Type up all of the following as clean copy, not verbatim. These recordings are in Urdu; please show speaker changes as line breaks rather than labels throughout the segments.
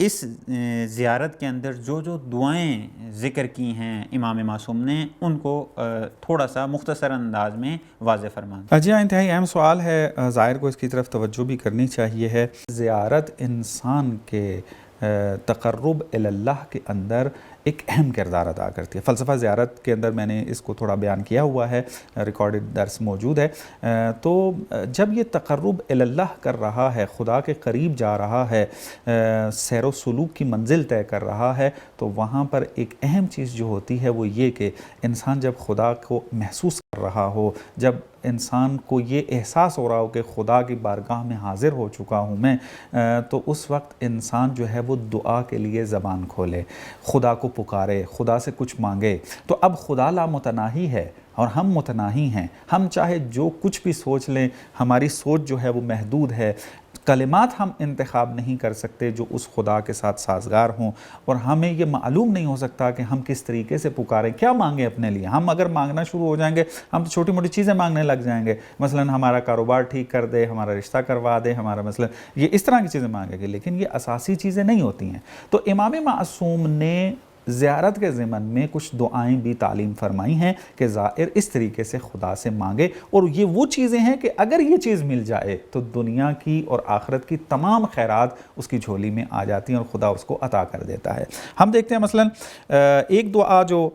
اس زیارت کے اندر جو جو دعائیں ذکر کی ہیں امام معصوم نے، ان کو تھوڑا سا مختصر انداز میں واضح فرمائیں۔
جی ہاں، انتہائی اہم سوال ہے، زائر کو اس کی طرف توجہ بھی کرنی چاہیے ہے۔ زیارت انسان کے تقرب اللہ کے اندر ایک اہم کردار ادا کرتی ہے۔ فلسفہ زیارت کے اندر میں نے اس کو تھوڑا بیان کیا ہوا ہے، ریکارڈڈ درس موجود ہے۔ تو جب یہ تقرب اللہ کر رہا ہے، خدا کے قریب جا رہا ہے، سیر و سلوک کی منزل طے کر رہا ہے، تو وہاں پر ایک اہم چیز جو ہوتی ہے وہ یہ کہ انسان جب خدا کو محسوس کر رہا ہو، جب انسان کو یہ احساس ہو رہا ہو کہ خدا کی بارگاہ میں حاضر ہو چکا ہوں میں، تو اس وقت انسان جو ہے وہ دعا کے لیے زبان کھولے، خدا کو پکارے، خدا سے کچھ مانگے۔ تو اب خدا لامتناہی ہے اور ہم متناہی ہیں، ہم چاہے جو کچھ بھی سوچ لیں، ہماری سوچ جو ہے وہ محدود ہے، کلمات ہم انتخاب نہیں کر سکتے جو اس خدا کے ساتھ سازگار ہوں، اور ہمیں یہ معلوم نہیں ہو سکتا کہ ہم کس طریقے سے پکاریں، کیا مانگیں اپنے لیے۔ ہم اگر مانگنا شروع ہو جائیں گے، ہم تو چھوٹی موٹی چیزیں مانگنے لگ جائیں گے، مثلا ہمارا کاروبار ٹھیک کر دے، ہمارا رشتہ کروا دے، ہمارا مثلا یہ اس طرح کی چیزیں مانگیں گے، لیکن یہ اساسی چیزیں نہیں ہوتی ہیں۔ تو امام معصوم نے زیارت کے ضمن میں کچھ دعائیں بھی تعلیم فرمائی ہیں کہ زائر اس طریقے سے خدا سے مانگے، اور یہ وہ چیزیں ہیں کہ اگر یہ چیز مل جائے تو دنیا کی اور آخرت کی تمام خیرات اس کی جھولی میں آ جاتی ہیں اور خدا اس کو عطا کر دیتا ہے۔ ہم دیکھتے ہیں مثلا ایک دعا جو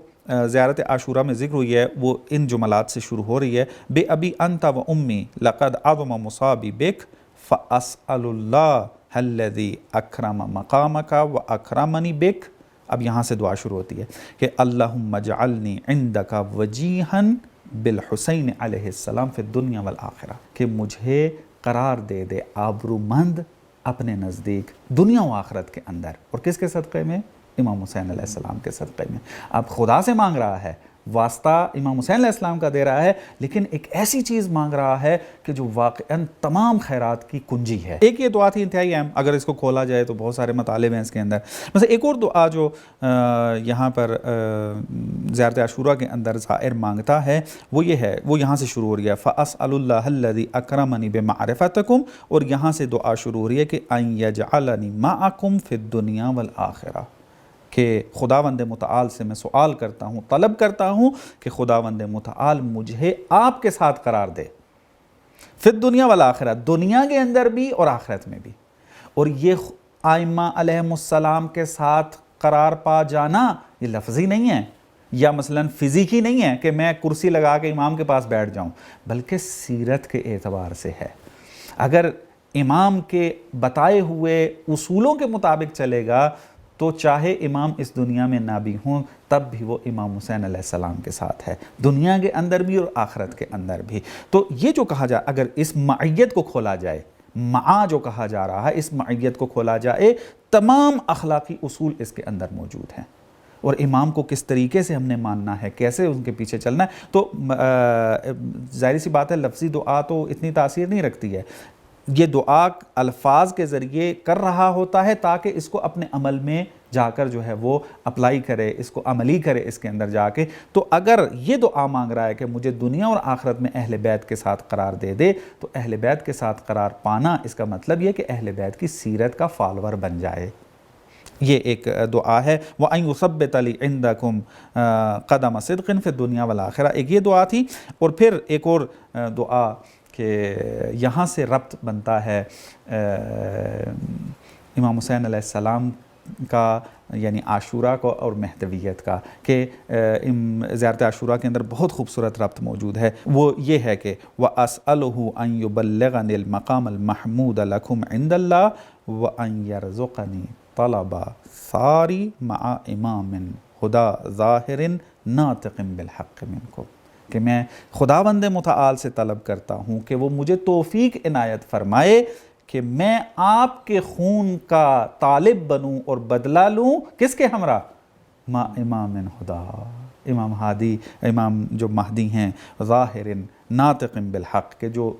زیارت عاشوراء میں ذکر ہوئی ہے وہ ان جملات سے شروع ہو رہی ہے: بے ابی انت و امی لقد عظم مصابی بک فاسأل اللہ الذی اکرم مقامک و اکرمنی بک۔ اب یہاں سے دعا شروع ہوتی ہے کہ اللہم اجعلنی عندک وجیہا بالحسین علیہ السلام فی الدنیا والآخرہ، کہ مجھے قرار دے دے آبرومند اپنے نزدیک دنیا و آخرت کے اندر، اور کس کے صدقے میں؟ امام حسین علیہ السلام کے صدقے میں۔ اب خدا سے مانگ رہا ہے، واسطہ امام حسین علیہ السلام کا دے رہا ہے، لیکن ایک ایسی چیز مانگ رہا ہے کہ جو واقعاً تمام خیرات کی کنجی ہے۔ ایک یہ دعا تھی انتہائی اہم، اگر اس کو کھولا جائے تو بہت سارے مطالب ہیں اس کے اندر۔ مثلا ایک اور دعا جو یہاں پر زیارت عاشوراء کے اندر زائر مانگتا ہے وہ یہ ہے، وہ یہاں سے شروع ہو رہی ہے: فَأَسْأَلُ اللَّهَ الَّذِي أَكْرَمَنِي بِمَعْرِفَتِكُمْ، اور یہاں سے دعا شروع ہو رہی ہے کہ أَن يَجْعَلَنِي مَعَكُمْ فِي الدُّنْيَا وَالْآخِرَةِ، کہ خداوند متعال سے میں سوال کرتا ہوں، طلب کرتا ہوں کہ خداوند متعال مجھے آپ کے ساتھ قرار دے، فی الدنیا والآخرہ، دنیا کے اندر بھی اور آخرت میں بھی۔ اور یہ ائمہ علیہم السلام کے ساتھ قرار پا جانا یہ لفظی نہیں ہے، یا مثلا فزیکی نہیں ہے کہ میں کرسی لگا کے امام کے پاس بیٹھ جاؤں، بلکہ سیرت کے اعتبار سے ہے۔ اگر امام کے بتائے ہوئے اصولوں کے مطابق چلے گا تو چاہے امام اس دنیا میں نہ بھی ہوں تب بھی وہ امام حسین علیہ السلام کے ساتھ ہے، دنیا کے اندر بھی اور آخرت کے اندر بھی۔ تو یہ جو کہا جائے، اگر اس معیت کو کھولا جائے، معا جو کہا جا رہا ہے، اس معیت کو کھولا جائے، تمام اخلاقی اصول اس کے اندر موجود ہیں، اور امام کو کس طریقے سے ہم نے ماننا ہے، کیسے ان کے پیچھے چلنا ہے۔ تو ظاہر سی بات ہے لفظی دعا تو اتنی تاثیر نہیں رکھتی ہے، یہ دعا الفاظ کے ذریعے کر رہا ہوتا ہے تاکہ اس کو اپنے عمل میں جا کر جو ہے وہ اپلائی کرے، اس کو عملی کرے اس کے اندر جا کے۔ تو اگر یہ دعا مانگ رہا ہے کہ مجھے دنیا اور آخرت میں اہل بیت کے ساتھ قرار دے دے، تو اہل بیت کے ساتھ قرار پانا اس کا مطلب یہ کہ اہل بیت کی سیرت کا فالور بن جائے۔ یہ ایک دعا ہے، وَأَن يُثَبِّتَ لِي عِندَكُمْ قَدَمَ صِدْقٍ فِي الدُّنْيَا وَالْآخِرَةِ، ایک یہ دعا تھی۔ اور پھر ایک اور دعا کہ یہاں سے ربط بنتا ہے امام حسین علیہ السلام کا، یعنی عاشوراء کو اور مہدویت کا، کہ زیارت عاشوراء کے اندر بہت خوبصورت ربط موجود ہے۔ وہ یہ ہے کہ وَأَسْأَلُهُ أَن يُبَلِّغَنِي الْمَقَامَ الْمَحْمُودَ لَكُمْ عِنْدَ اللَّهِ وَأَن يَرْزُقَنِي طَلَبَ ثَارِ مَعَ إِمَامٍ هُدَى ظَاهِرٍ نَاطِقٍ بِالْحَقِّ مِنْكُمْ، کہ میں خداوند متعال سے طلب کرتا ہوں کہ وہ مجھے توفیق عنایت فرمائے کہ میں آپ کے خون کا طالب بنوں اور بدلہ لوں، کس کے ہمراہ؟ ما امام خدا، امام ہادی، امام جو مہدی ہیں، ظاہر ناطق بالحق، کہ جو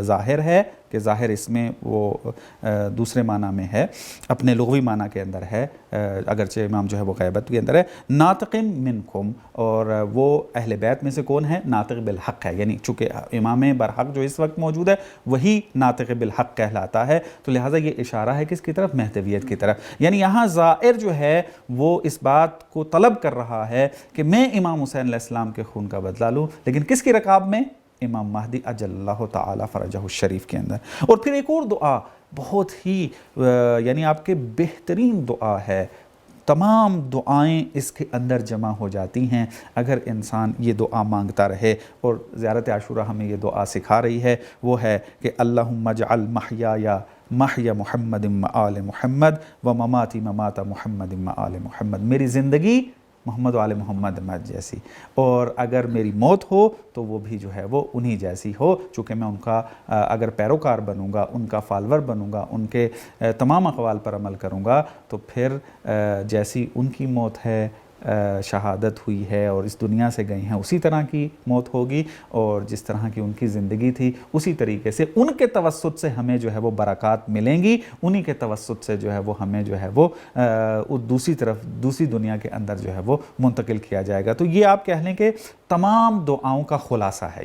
ظاہر ہے کہ ظاہر اس میں وہ دوسرے معنی میں ہے، اپنے لغوی معنی کے اندر ہے، اگرچہ امام جو ہے وہ غیبت کے اندر ہے، ناطق منکم، اور وہ اہل بیت میں سے کون ہے؟ ناطق بالحق ہے، یعنی چونکہ امام برحق جو اس وقت موجود ہے وہی ناطق بالحق کہلاتا ہے، تو لہٰذا یہ اشارہ ہے کس کی طرف؟ مہدویت کی طرف۔ یعنی یہاں زائر جو ہے وہ اس بات کو طلب کر رہا ہے کہ میں امام حسین علیہ السلام کے خون کا بدلہ لوں، لیکن کس کی رکاب میں؟ امام مہدی اجل اللہ تعالی فرجہ الشریف کے اندر۔ اور پھر ایک اور دعا بہت ہی یعنی آپ کے بہترین دعا ہے، تمام دعائیں اس کے اندر جمع ہو جاتی ہیں اگر انسان یہ دعا مانگتا رہے، اور زیارت عاشوراء ہمیں یہ دعا سکھا رہی ہے، وہ ہے کہ اللہم اجعل محیایا محیا محمد آل محمد و مماتی ممات محمد آل محمد، میری زندگی محمد و آل محمد جیسی، اور اگر میری موت ہو تو وہ بھی جو ہے وہ انہی جیسی ہو، چونکہ میں ان کا اگر پیروکار بنوں گا، ان کا فالور بنوں گا، ان کے تمام اقوال پر عمل کروں گا، تو پھر جیسی ان کی موت ہے، شہادت ہوئی ہے اور اس دنیا سے گئی ہیں، اسی طرح کی موت ہوگی، اور جس طرح کی ان کی زندگی تھی اسی طریقے سے ان کے توسط سے ہمیں جو ہے وہ برکات ملیں گی، انہی کے توسط سے جو ہے وہ ہمیں جو ہے وہ دوسری طرف دوسری دنیا کے اندر جو ہے وہ منتقل کیا جائے گا۔ تو یہ آپ کہہ لیں کہ تمام دعاؤں کا خلاصہ ہے۔